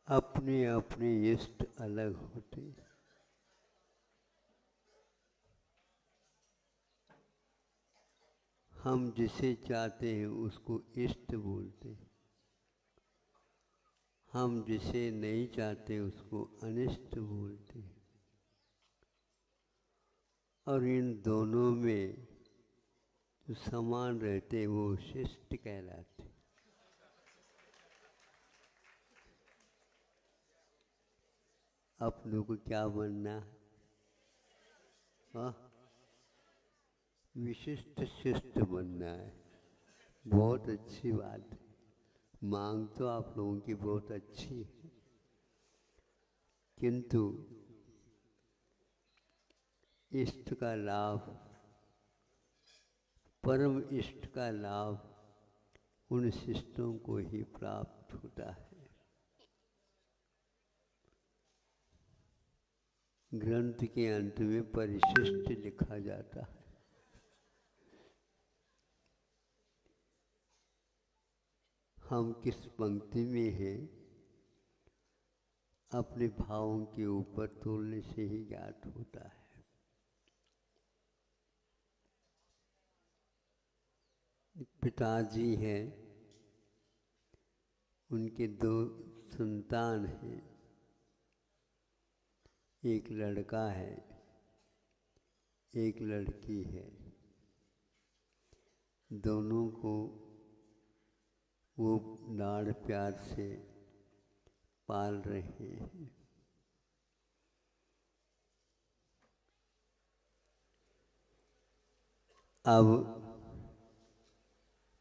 अपने अपने इष्ट अलग होते। हम जिसे चाहते हैं उसको इष्ट बोलते हैं, हम जिसे नहीं चाहते उसको अनिष्ट बोलते हैं। और इन दोनों में जो समान रहते वो शिष्ट कहलाते। अपनों को क्या बनना है? विशिष्ट शिष्ट बनना है। बहुत अच्छी बात है, मांग तो आप लोगों की बहुत अच्छी है, किंतु इष्ट का लाभ, परम इष्ट का लाभ उन शिष्टों को ही प्राप्त होता है। ग्रंथ के अंत में परिशिष्ट लिखा जाता है। हम किस पंक्ति में हैं अपने भावों के ऊपर तोलने से ही ज्ञात होता है। पिताजी हैं, उनके दो संतान हैं, एक लड़का है एक लड़की है। दोनों को वो लाड़ प्यार से पाल रहे हैं। अब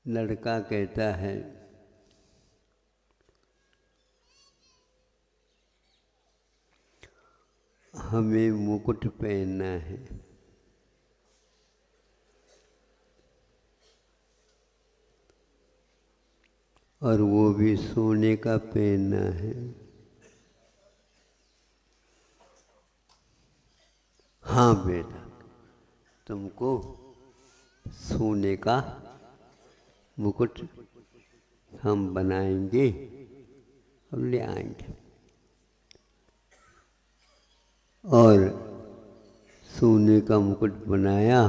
लड़का कहता है हमें मुकुट पहनना है, और वो भी सोने का पहनना है। हाँ बेटा, तुमको सोने का मुकुट हम बनाएंगे और ले आएंगे। और सोने का मुकुट बनाया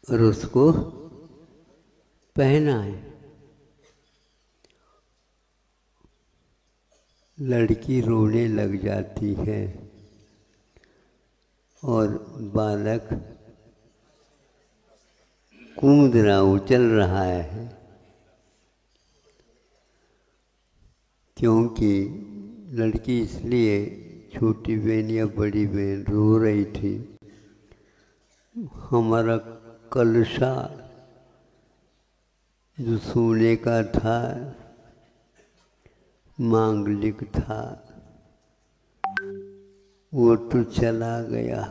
और उसको पहनाए। लड़की रोने लग जाती है और बालक कूद रहा, उछल रहा है, क्योंकि लड़की इसलिए, छोटी बहन या बड़ी बहन रो रही थी, हमारा कलशा जो सोने का था, मांगलिक था, वो तो चला गया।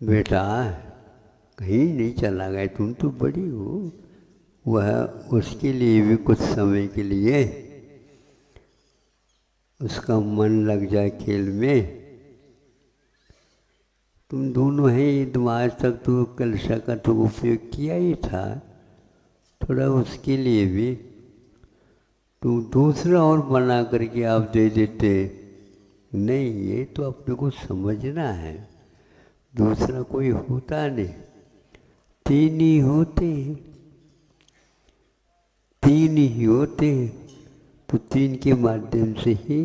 बेटा कहीं नहीं चला गया, तुम तो बड़ी हो। वह उसके लिए भी कुछ समय के लिए उसका मन लग जाए खेल में। तुम दोनों हैं, तुम आज तक तो कलशा का तो उपयोग किया ही था, थोड़ा उसके लिए भी तो दूसरा और बना करके आप दे देते। नहीं, ये तो अपने को समझना है, दूसरा कोई होता नहीं, तीन ही होते, तीन ही होते। तो तीन के माध्यम से ही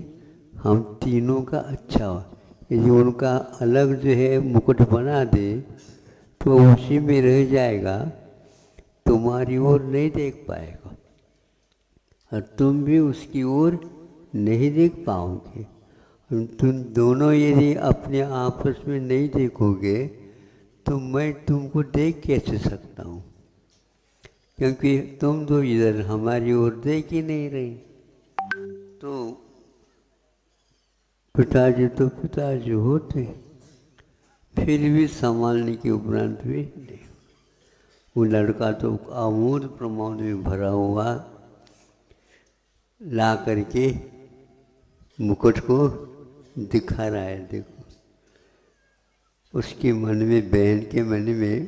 हम तीनों का अच्छा हो। यदि उनका अलग जो है मुकुट बना दे तो उसी में रह जाएगा, तुम्हारी ओर नहीं देख पाएगा और तुम भी उसकी ओर नहीं देख पाओगे। तुम दोनों यदि अपने आपस में नहीं देखोगे तो मैं तुमको देख कैसे सकता हूँ, क्योंकि तुम तो इधर हमारी ओर देख ही नहीं रही। तो पिताजी तो पिताजी होते, फिर भी संभालने के उपरांत भी नहीं। वो लड़का तो आमोद प्रमोद में भरा हुआ ला करके मुकुट को दिखा रहा है। देखो, उसके मन में, बहन के मन में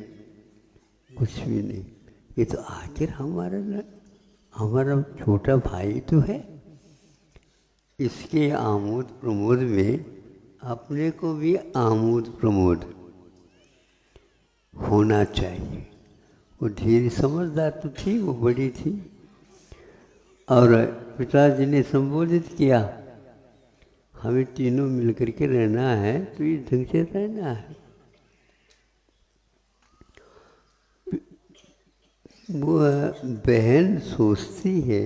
कुछ भी नहीं। ये तो आखिर हमारा हमारा छोटा भाई तो है, इसके आमोद प्रमोद में अपने को भी आमोद प्रमोद होना चाहिए। वो धीरे समझदार तो थी, वो बड़ी थी, और पिताजी ने संबोधित किया, हमें तीनों मिलकर के रहना है तो इस ढंग से रहना है। वो बहन सोचती है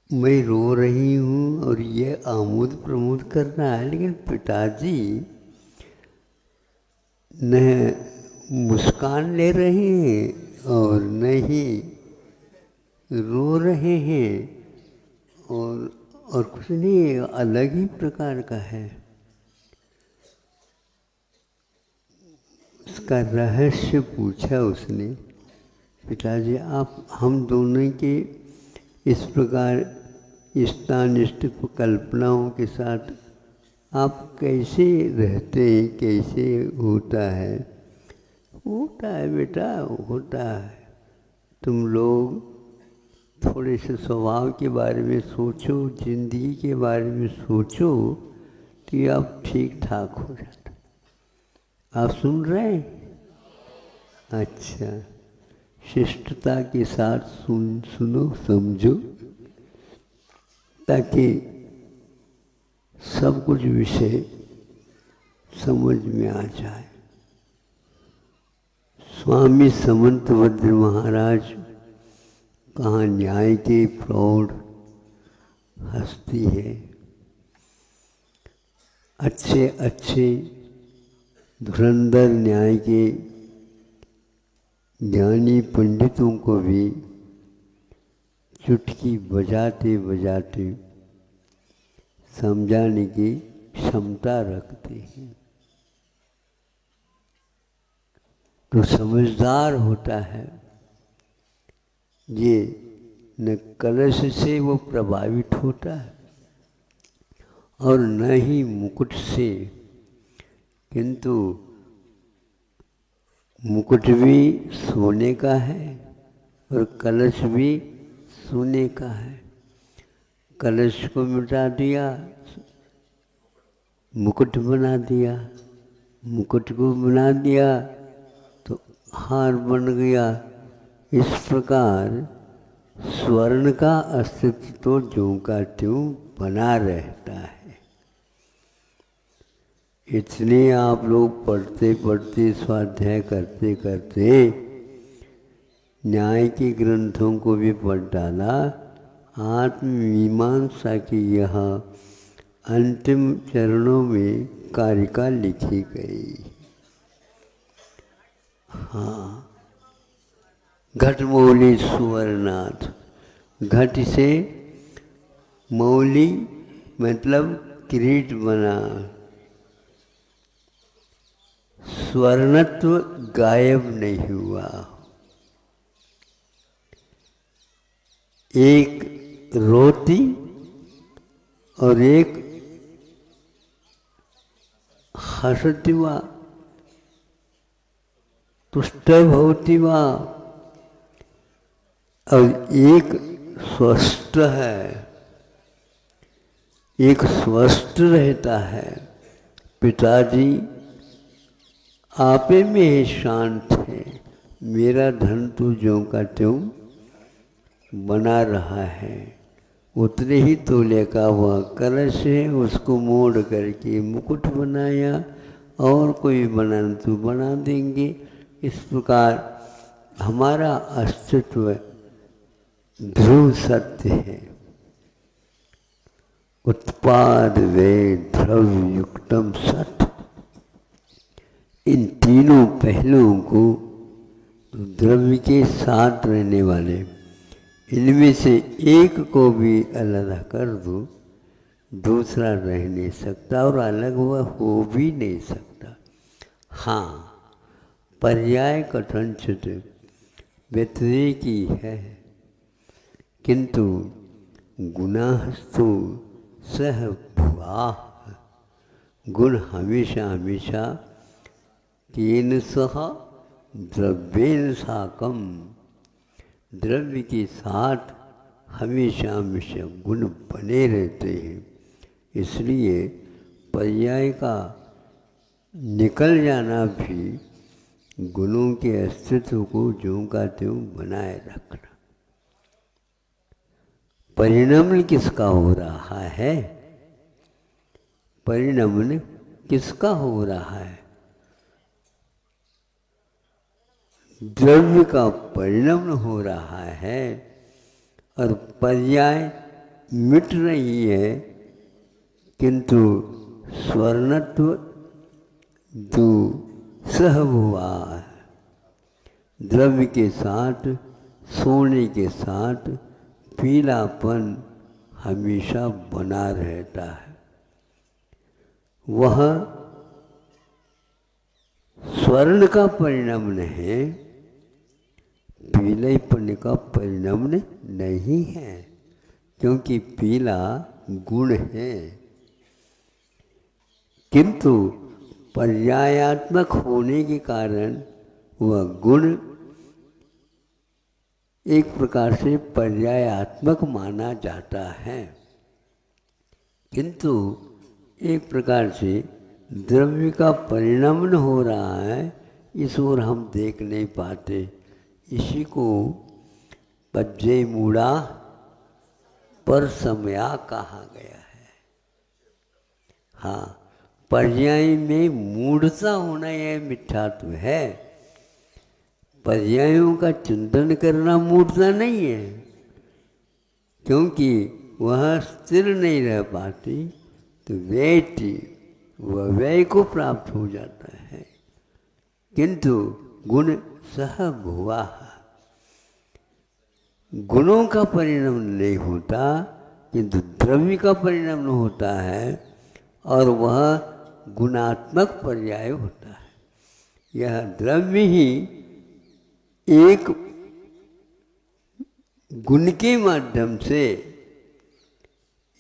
मैं रो रही हूँ और ये आमोद प्रमोद करना है, लेकिन पिताजी न मुस्कान ले रहे हैं और न ही रो रहे हैं, और कुछ नहीं, अलग ही प्रकार का है। उसका रहस्य पूछा उसने, पिताजी आप हम दोनों के इस प्रकार इष्टानिष्ट कल्पनाओं के साथ आप कैसे रहते हैं, कैसे होता है? होता है बेटा, होता है। तुम लोग थोड़े से स्वभाव के बारे में सोचो, जिंदगी के बारे में सोचो, तो ये आप ठीक ठाक हो जाता। आप सुन रहे हैं? अच्छा, शिष्टता के साथ सुनो, समझो, ताकि सब कुछ विषय समझ में आ जाए। स्वामी समंतभद्र महाराज कहाँ न्याय के प्रौढ़ हस्ती है। अच्छे अच्छे धुरंधर न्याय के ज्ञानी पंडितों को भी चुटकी बजाते बजाते समझाने की क्षमता रखते हैं। तो समझदार होता है ये, न कलश से वो प्रभावित होता है और न ही मुकुट से, किंतु मुकुट भी सोने का है और कलश भी सोने का है। कलश को मिटा दिया, मुकुट बना दिया, मुकुट को बना दिया तो हार बन गया। इस प्रकार स्वर्ण का अस्तित्व तो ज्यों का त्यों बना रहता है। इतने आप लोग पढ़ते पढ़ते, स्वाध्याय करते करते न्याय के ग्रंथों को भी पढ़ डाला। आत्ममीमांसा की यह अंतिम चरणों में कारिका लिखी गई। हाँ, घट मौली सुवर्णाथ, घट से मौली मतलब किरीट बना, स्वर्णत्व गायब नहीं हुआ। एक रोती और एक हसती वा, तुष्ट भवती वा, और एक स्वस्थ है, एक स्वस्थ रहता है। पिताजी आपे में ही शांत है, मेरा धन तो ज्यों का त्यों बना रहा है। उतने ही तोले का हुआ कलश है, उसको मोड़ करके मुकुट बनाया, और कोई बनाना तो बना देंगे। इस प्रकार हमारा अस्तित्व ध्रुव सत्य है। उत्पाद वे द्रव्य युक्तम सत्य, इन तीनों पहलुओं को, तो द्रव्य के साथ रहने वाले, इनमें से एक को भी अलग कर दो, दूसरा रह नहीं सकता और अलग हुआ हो भी नहीं सकता। हाँ, पर्याय कथनचित व्यतिरेकी है, किंतु गुणास्तु सह भुवाः, गुण हमेशा हमेशा केन सह द्रव्येन साकम, द्रव्य के साथ हमेशा हमेशा गुण बने रहते हैं। इसलिए पर्याय का निकल जाना भी गुणों के अस्तित्व को ज्यों का त्यों बनाए रखना। परिणमन किसका हो रहा है? परिणमन किसका हो रहा है? द्रव्य का परिणमन हो रहा है और पर्याय मिट रही है, किंतु स्वर्णत्व जो सह हुआ है, द्रव्य के साथ सोने के साथ पीलापन हमेशा बना रहता है। वह स्वर्ण का परिणमन है, पीलेपन का परिणमन नहीं है, क्योंकि पीला गुण है। किंतु पर्यायात्मक होने के कारण वह गुण एक प्रकार से पर्यायात्मक माना जाता है, किंतु एक प्रकार से द्रव्य का परिणमन हो रहा है, इस ओर हम देख नहीं पाते। इसी को पज्जे मूढ़ा पर समया कहा गया है। हाँ, पर्याय में मूढ़ता होना यह मिथ्यात्व है। पर्यायों का चिंतन करना मूढ़ता नहीं है, क्योंकि वह स्थिर नहीं रह पाती, तो व्यक्ति वह व्यय को प्राप्त हो जाता है। किंतु गुण सहभुवा, गुणों का परिणाम नहीं होता, किंतु द्रव्य का परिणाम होता है और वह गुणात्मक पर्याय होता है। यह द्रव्य ही एक गुण के माध्यम से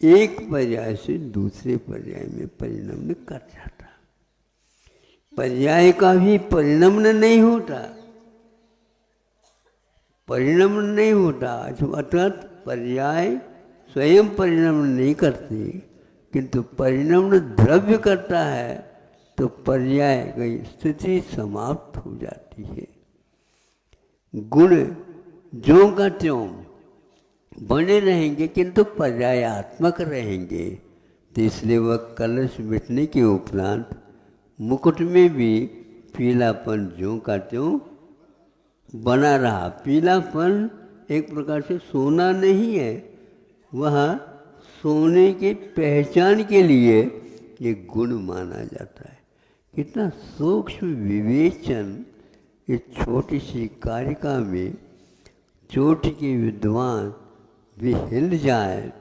एक पर्याय से दूसरे पर्याय में परिणमन कर जाता। पर्याय का भी परिणमन नहीं होता, परिणमन नहीं होता, अर्थात पर्याय स्वयं परिणमन नहीं करते, किंतु परिणमन द्रव्य करता है, तो पर्याय की स्थिति समाप्त हो जाती है। गुण ज्यों का त्यों बने रहेंगे, किंतु पर्यायात्मक रहेंगे। तो इसलिए वह कलश मिटने के उपरांत मुकुट में भी पीलापन ज्यों का त्यों बना रहा। पीलापन एक प्रकार से सोना नहीं है, वह सोने की पहचान के लिए ये गुण माना जाता है। कितना सूक्ष्म विवेचन इस छोटी सी कारिका में चोटी के विद्वान भी हिल जाए।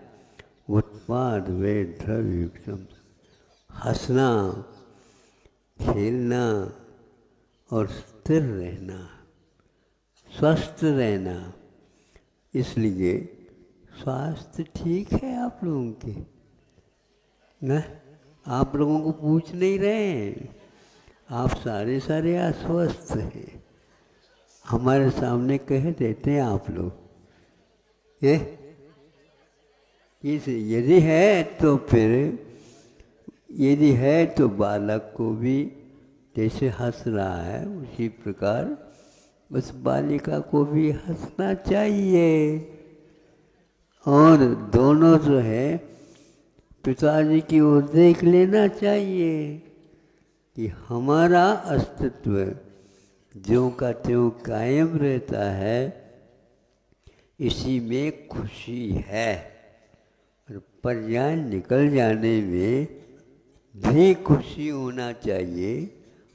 उत्पाद वे द्रव्य एकदम हंसना, खेलना और स्थिर रहना, स्वस्थ रहना। इसलिए स्वास्थ्य ठीक है आप लोगों के ना, आप लोगों को पूछ नहीं रहे हैं, आप सारे सारे अस्वस्थ हैं। हमारे सामने कह देते हैं आप लोग ये यदि है तो फिर, यदि है तो बालक को भी जैसे हंस रहा है उसी प्रकार उस बालिका को भी हंसना चाहिए। और दोनों जो है पिताजी की ओर देख लेना चाहिए कि हमारा अस्तित्व ज्यों का त्यों कायम रहता है, इसी में खुशी है। और पर्याय निकल जाने में भी खुशी होना चाहिए,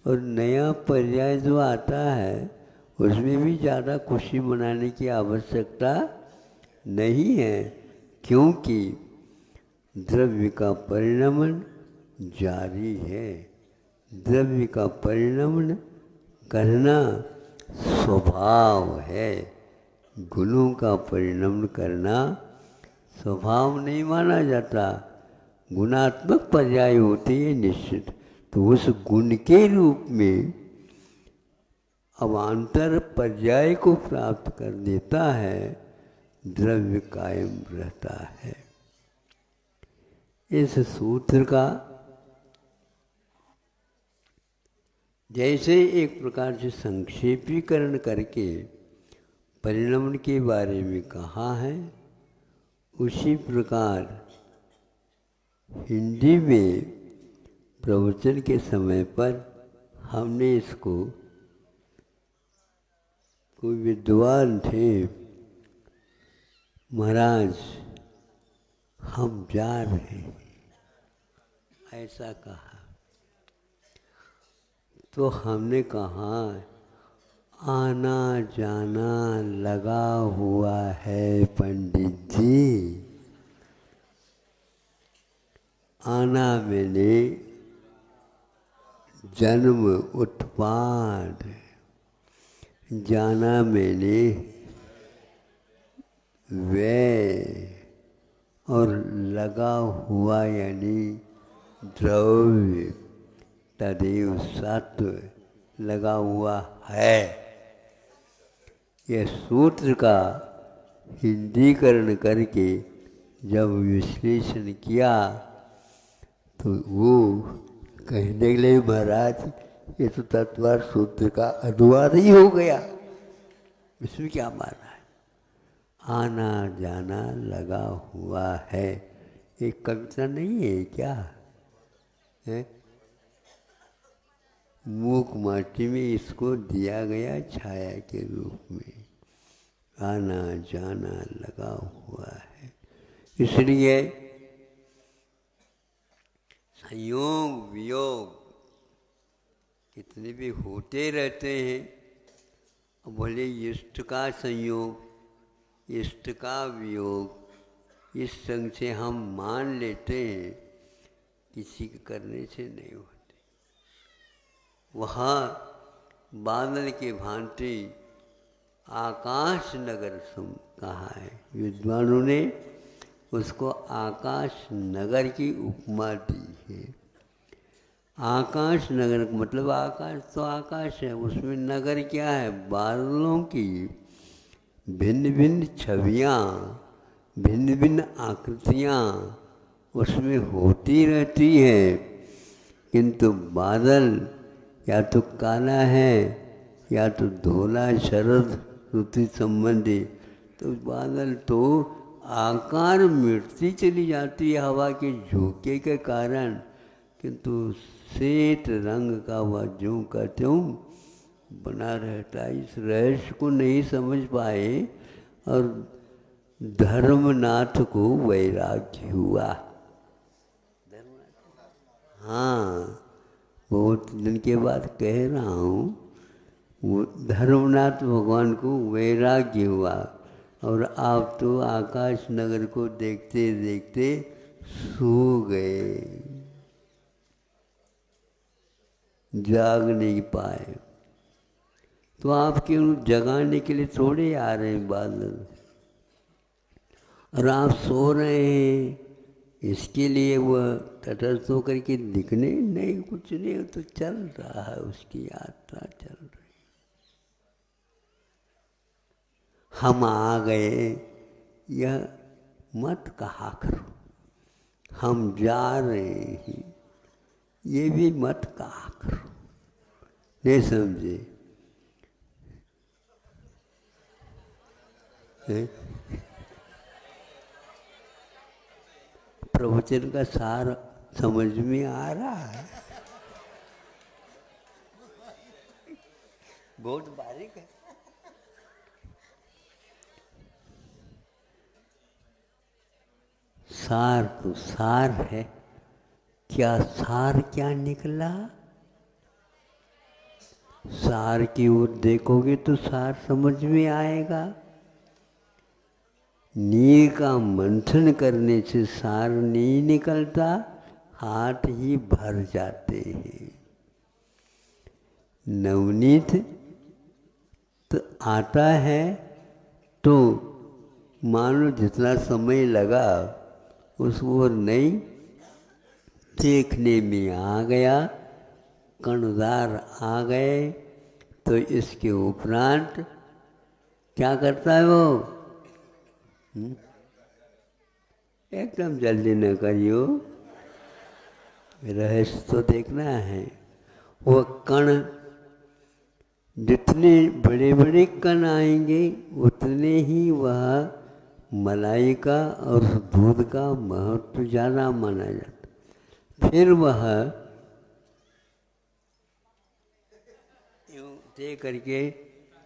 और नया पर्याय जो आता है उसमें भी ज़्यादा खुशी मनाने की आवश्यकता नहीं है, क्योंकि द्रव्य का परिणमन जारी है। द्रव्य का परिणमन करना स्वभाव है, गुणों का परिणमन करना स्वभाव नहीं माना जाता। गुणात्मक पर्याय होते हैं निश्चित, तो उस गुण के रूप में अवान्तर पर्याय को प्राप्त कर देता है, द्रव्य कायम रहता है। इस सूत्र का जैसे एक प्रकार से संक्षेपीकरण करके परिणमन के बारे में कहा है, उसी प्रकार हिंदी में प्रवचन के समय पर हमने इसको, कोई विद्वान थे, महाराज हम जा रहे हैं, ऐसा कहा। तो हमने कहा आना जाना लगा हुआ है पंडित जी। आना मैंने जन्म उत्पाद, जाना मैंने व्यय, और लगा हुआ यानी द्रव्य, तदेव सत्व लगा हुआ है। यह सूत्र का हिंदीकरण करके जब विश्लेषण किया तो वो कहने लगे महाराज ये तो तत्वार सूत्र का अनुवाद ही हो गया, इसमें क्या माना है? आना जाना लगा हुआ है, एक कविता नहीं है क्या है? मूक माटी में इसको दिया गया छाया के रूप में, आना जाना लगा हुआ है। इसलिए संयोग वियोग कितने भी होते रहते हैं। बोले इष्ट का संयोग, इष्ट का वियोग, इस संग से हम मान लेते हैं, किसी के करने से नहीं होते। वहाँ बादल के भांति आकाश नगर सम कहा है, विद्वानों ने उसको आकाश नगर की उपमा दी है। आकाश नगर मतलब आकाश तो आकाश है, उसमें नगर क्या है? बादलों की भिन्न भिन्न छवियाँ, भिन्न भिन्न आकृतियाँ उसमें होती रहती है, किंतु बादल या तो काला है या तो धोला, शरद ऋतु संबंधी। तो बादल तो आकार मिटती चली जाती है हवा के झोंके के कारण, किंतु श्वेत रंग का वह ज्यों का त्यों बना रहता है। इस रहस्य को नहीं समझ पाए और धर्मनाथ को वैराग्य हुआ। हाँ, बहुत दिन के बाद कह रहा हूँ, वो धर्मनाथ भगवान को वैराग्य हुआ और आप तो आकाश नगर को देखते देखते सो गए, जाग नहीं पाए। तो आपके जगाने के लिए थोड़े आ रहे हैं बादल, और आप सो रहे हैं इसके लिए वह तटस्थ होकर के दिखने नहीं, कुछ नहीं, तो चल रहा है, उसकी यात्रा चल रही। हम आ गए यह मत कहा करो, हम जा रहे हैं ये भी मत कहा करो, नहीं समझे? प्रवचन का सार समझ में आ रहा है? बहुत बारीक है। सार तो सार है, क्या सार क्या निकला? सार की ओर देखोगे तो सार समझ में आएगा। नीर का मंथन करने से सार नहीं निकलता, हाथ ही भर जाते हैं। नवनीत तो आता है तो मानो जितना समय लगा उसको नहीं देखने में आ गया, कणदार आ गए, तो इसके उपरांत क्या करता है वो? एकदम जल्दी न करियो, रहस्य तो देखना है। वो कण, जितने बड़े बड़े कण आएंगे उतने ही वह मलाई का और दूध का महत्व ज़्यादा माना जाता। फिर वह यूँ दे करके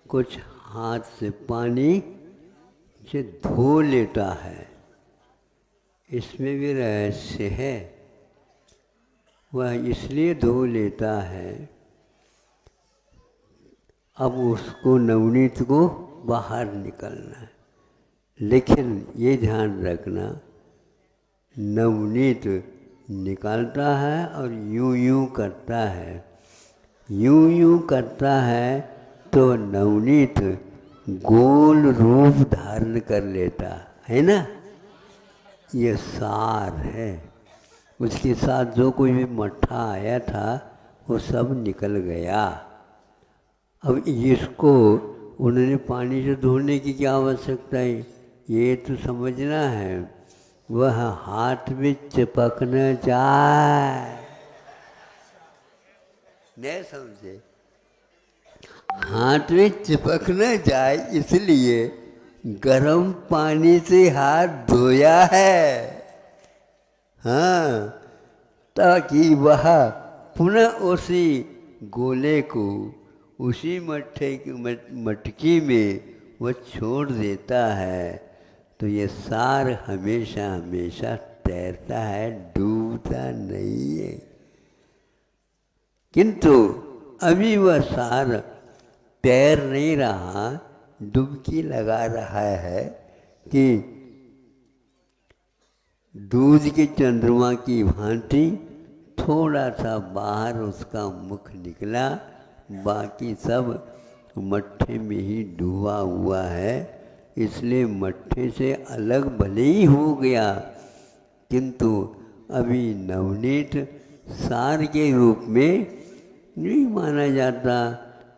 कुछ हाथ से पानी से धो लेता है। इसमें भी रहस्य है। वह इसलिए धो लेता है, अब उसको नवनीत को बाहर निकलना है। लेकिन ये ध्यान रखना, नवनीत निकालता है और यूं यूं करता है। यूं यूं करता है तो नवनीत गोल रूप धारण कर लेता है ना। ये सार है। उसके साथ जो कोई भी मट्ठा आया था वो सब निकल गया। अब इसको उन्होंने पानी से धोने की क्या आवश्यकता है, ये तो समझना है। वह हाथ में चिपक न जाए, नहीं समझे? हाथ में चिपक न जाए इसलिए गर्म पानी से हाथ धोया है। हाँ, ताकि वह पुनः उसी गोले को उसी मटकी में वह छोड़ देता है। तो ये सार हमेशा हमेशा तैरता है, डूबता नहीं है। किंतु अभी वह सार तैर नहीं रहा, डुबकी लगा रहा है कि दूध के चंद्रमा की भांति थोड़ा सा बाहर उसका मुख निकला, बाकी सब मट्ठे में ही डूबा हुआ है। इसलिए मट्ठे से अलग भले ही हो गया, किंतु अभी नवनीत सार के रूप में नहीं माना जाता।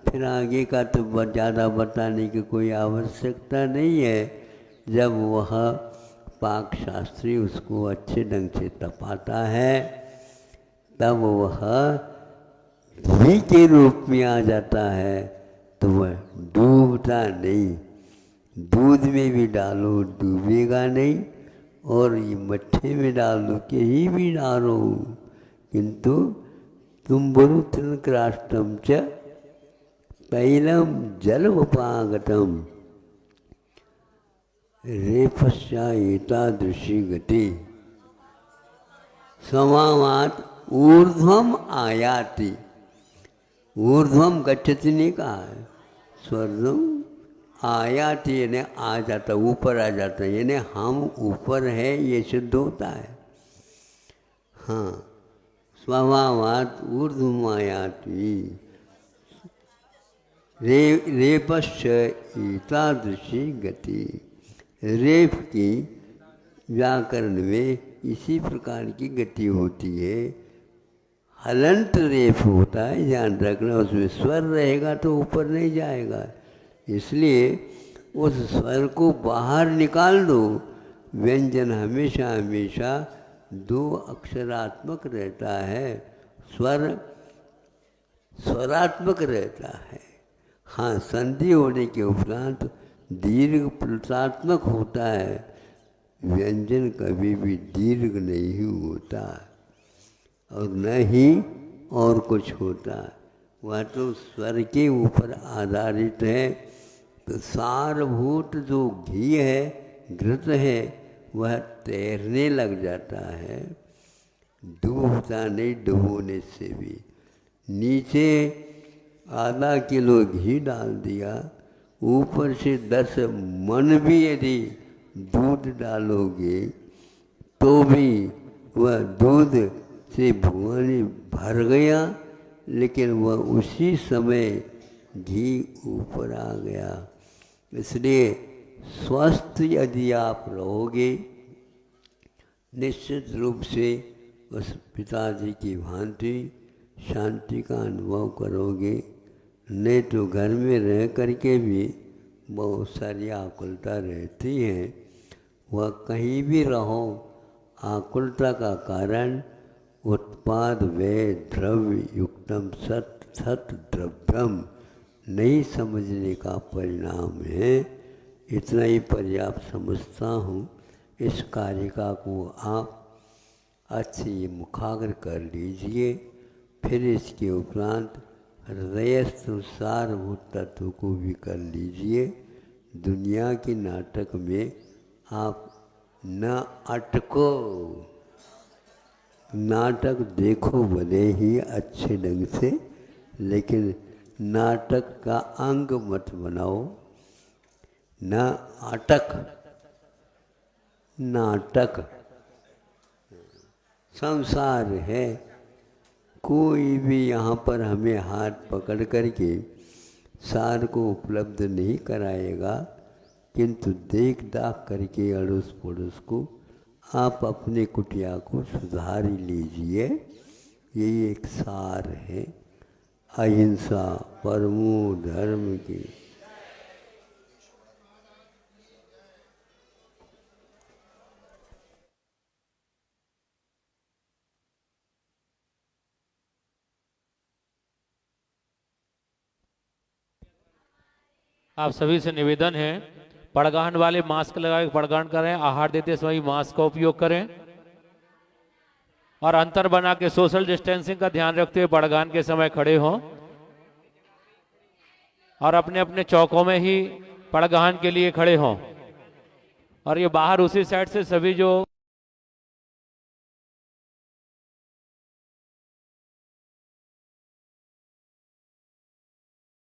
फिर आगे का तो ज़्यादा बताने की कोई आवश्यकता नहीं है। जब वह पाक शास्त्री उसको अच्छे ढंग से तपाता है, तब वह घी के रूप में आ जाता है। तो वह डूबता नहीं। दूध में भी डालो डूबेगा नहीं, और ये मट्ठे में डालो कहीं भी डालो, किंतु तुम बरु तृणक्राष्टम च तैलम जलमुपागतम रेफस्या एतादृशी गति समावात ऊर्ध्वम आयाति। ऊर्ध्वम गच्छति नहीं कहा है, स्वर्गम आयाति यानी आ जाता, ऊपर आ जाता, यानी हम ऊपर है ये सिद्ध होता है। हाँ, स्वभावात ऊर्ध्वम आयाति रेपश्च एतादृशी गति। रेप की व्याकरण में इसी प्रकार की गति होती है। हलंत रेप होता है, ध्यान रखना। उसमें स्वर रहेगा तो ऊपर नहीं जाएगा, इसलिए उस स्वर को बाहर निकाल दो। व्यंजन हमेशा हमेशा दो अक्षरात्मक रहता है, स्वर स्वरात्मक रहता है। हाँ, संधि होने के उपरांत दीर्घ प्लुतात्मक होता है। व्यंजन कभी भी दीर्घ नहीं होता और न ही और कुछ होता। वह तो स्वर के ऊपर आधारित है। तो सारभूत जो घी है, घृत है, वह तैरने लग जाता है, डूबता नहीं। डुबोने से भी नीचे आधा किलो घी डाल दिया, ऊपर से 10 मन भी यदि दूध डालोगे तो भी वह दूध से भुआनी भर गया, लेकिन वह उसी समय घी ऊपर आ गया। इसलिए स्वस्थ यदि आप रहोगे, निश्चित रूप से उस पिताजी की भांति शांति का अनुभव करोगे, नहीं तो घर में रह करके भी बहुत सारी आकुलता रहती है। वह कहीं भी रहो, आकुलता का कारण उत्पाद व्यय द्रव्य युक्तम सत सत द्रव्यम नहीं समझने का परिणाम है। इतना ही पर्याप्त समझता हूँ। इस कारिका को आप अच्छे मुखाग्र कर लीजिए। फिर इसके उपरांत हृदयस्थ सारभूत तत्व को भी कर लीजिए। दुनिया के नाटक में आप न अटको। नाटक देखो भले ही अच्छे ढंग से, लेकिन नाटक का अंग मत बनाओ। न अटक, नाटक संसार है। कोई भी यहाँ पर हमें हाथ पकड़ करके सार को उपलब्ध नहीं कराएगा, किंतु देख दाख करके अड़ोस पड़ोस को आप अपने कुटिया को सुधार ही लीजिए। यही एक सार है अहिंसा परमो धर्म की। आप सभी से निवेदन है, पड़गांड वाले मास्क लगा के पड़गांड करें। आहार देते समय मास्क का उपयोग करें और अंतर बना के सोशल डिस्टेंसिंग का ध्यान रखते हुए पड़गान के समय खड़े हों और अपने अपने चौकों में ही पड़गान के लिए खड़े हों। और ये बाहर उसी साइड से सभी जो